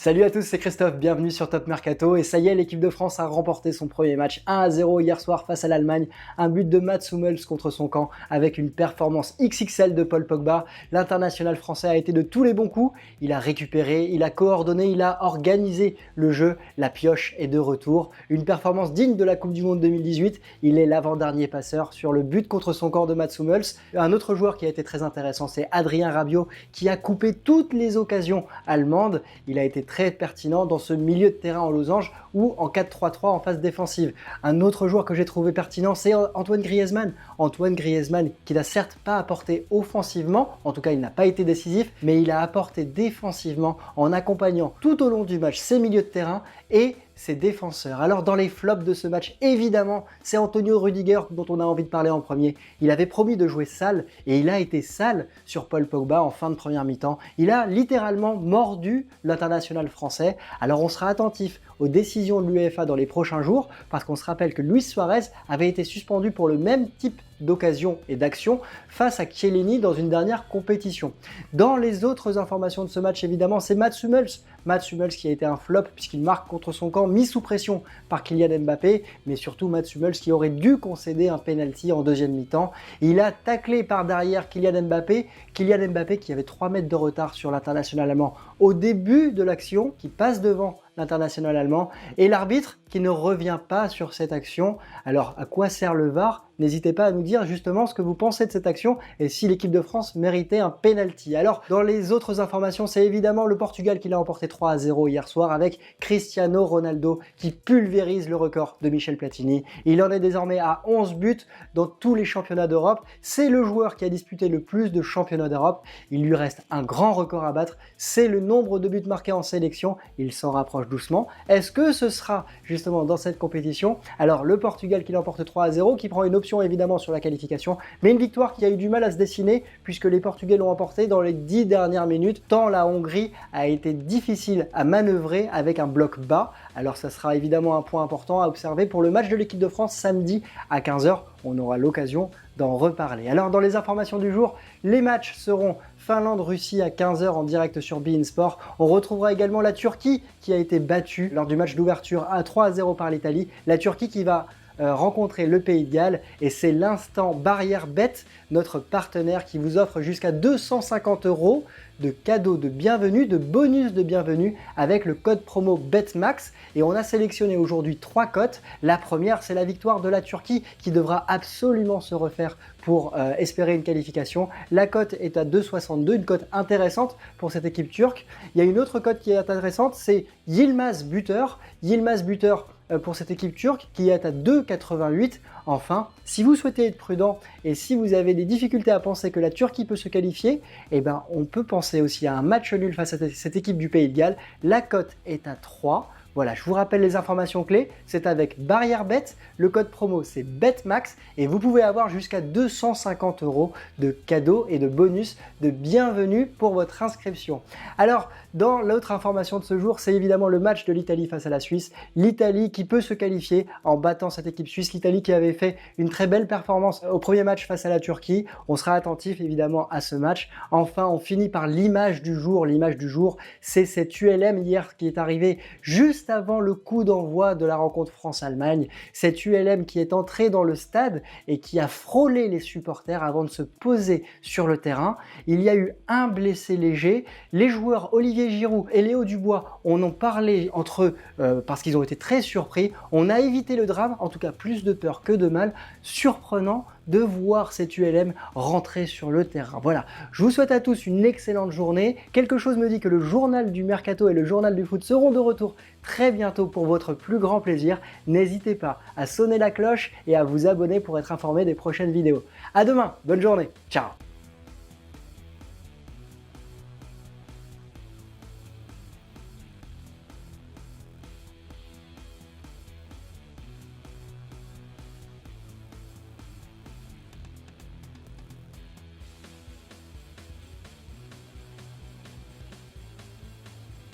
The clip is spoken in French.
Salut à tous, c'est Christophe, bienvenue sur Top Mercato. Et ça y est, l'équipe de France a remporté son premier match 1-0 hier soir face à l'Allemagne. Un but de Mats Hummels contre son camp avec une performance XXL de Paul Pogba. L'international français a été de tous les bons coups. Il a récupéré, il a coordonné, il a organisé le jeu. La pioche est de retour. Une performance digne de la Coupe du Monde 2018. Il est l'avant-dernier passeur sur le but contre son camp de Mats Hummels. Un autre joueur qui a été très intéressant, c'est Adrien Rabiot qui a coupé toutes les occasions allemandes. Il a été très pertinent dans ce milieu de terrain en losange ou en 4-3-3 en phase défensive. Un autre joueur que j'ai trouvé pertinent, c'est Antoine Griezmann. Antoine Griezmann qui n'a certes pas apporté offensivement, en tout cas il n'a pas été décisif, mais il a apporté défensivement en accompagnant tout au long du match ses milieux de terrain et ses défenseurs. Alors dans les flops de ce match, évidemment, c'est Antonio Rüdiger dont on a envie de parler en premier. Il avait promis de jouer sale et il a été sale sur Paul Pogba en fin de première mi-temps. Il a littéralement mordu l'international français. Alors on sera attentif aux décisions de l'UEFA dans les prochains jours parce qu'on se rappelle que Luis Suarez avait été suspendu pour le même type d'occasion et d'action face à Chiellini dans une dernière compétition. Dans les autres informations de ce match, évidemment, c'est Mats Hummels. Mats Hummels qui a été un flop puisqu'il marque contre son camp, mis sous pression par Kylian Mbappé, mais surtout Mats Hummels qui aurait dû concéder un penalty en deuxième mi-temps. Il a taclé par derrière Kylian Mbappé qui avait 3 mètres de retard sur l'international allemand au début de l'action, qui passe devant l'international allemand, et l'arbitre qui ne revient pas sur cette action. Alors à quoi sert le VAR? N'hésitez pas à nous dire justement ce que vous pensez de cette action et si l'équipe de France méritait un penalty. Alors dans les autres informations, c'est évidemment le Portugal qui l'a emporté 3-0 hier soir avec Cristiano Ronaldo qui pulvérise le record de Michel Platini. Il en est désormais à 11 buts dans tous les championnats d'Europe. C'est le joueur qui a disputé le plus de championnats d'Europe. Il lui reste un grand record à battre, c'est le nombre de buts marqués en sélection. Il s'en rapproche doucement. Est-ce que ce sera justement dans cette compétition? Alors le Portugal qui l'emporte 3-0, qui prend une option évidemment sur la qualification, mais une victoire qui a eu du mal à se dessiner puisque les Portugais l'ont emporté dans les 10 dernières minutes, tant la Hongrie a été difficile à manœuvrer avec un bloc bas. Alors ça sera évidemment un point important à observer pour le match de l'équipe de France samedi à 15h. On aura l'occasion d'en reparler. Alors dans les informations du jour, les matchs seront Finlande-Russie à 15h en direct sur beIN Sport. On retrouvera également la Turquie qui a été battue lors du match d'ouverture à 3-0 par l'Italie. La Turquie qui va rencontrer le Pays de Galles et c'est l'instant Barrière Bet, notre partenaire qui vous offre jusqu'à 250 € de cadeaux de bienvenue, de bonus de bienvenue avec le code promo BETMAX et on a sélectionné aujourd'hui 3 cotes. La première, c'est la victoire de la Turquie qui devra absolument se refaire pour espérer une qualification. La cote est à 2,62, une cote intéressante pour cette équipe turque. Il y a une autre cote qui est intéressante, c'est Yilmaz buteur. Yilmaz buteur pour cette équipe turque qui est à 2,88. Enfin, si vous souhaitez être prudent et si vous avez des difficultés à penser que la Turquie peut se qualifier, eh ben, on peut penser aussi à un match nul face à cette équipe du Pays de Galles. La cote est à 3. Voilà, je vous rappelle les informations clés, c'est avec Barrière Bet, le code promo c'est BETMAX et vous pouvez avoir jusqu'à 250 € de cadeaux et de bonus de bienvenue pour votre inscription. Alors, dans l'autre information de ce jour, c'est évidemment le match de l'Italie face à la Suisse. L'Italie qui peut se qualifier en battant cette équipe suisse, l'Italie qui avait fait une très belle performance au premier match face à la Turquie. On sera attentif évidemment à ce match. Enfin, on finit par l'image du jour. L'image du jour, c'est cette ULM hier qui est arrivée juste avant le coup d'envoi de la rencontre France-Allemagne. Cette ULM qui est entrée dans le stade et qui a frôlé les supporters avant de se poser sur le terrain. Il y a eu un blessé léger. Les joueurs Olivier Giroud et Léo Dubois en ont parlé entre eux parce qu'ils ont été très surpris. On a évité le drame, en tout cas plus de peur que de mal. Surprenant de voir cette ULM rentrer sur le terrain. Voilà, je vous souhaite à tous une excellente journée. Quelque chose me dit que le journal du Mercato et le journal du foot seront de retour très bientôt pour votre plus grand plaisir. N'hésitez pas à sonner la cloche et à vous abonner pour être informé des prochaines vidéos. À demain, bonne journée, ciao.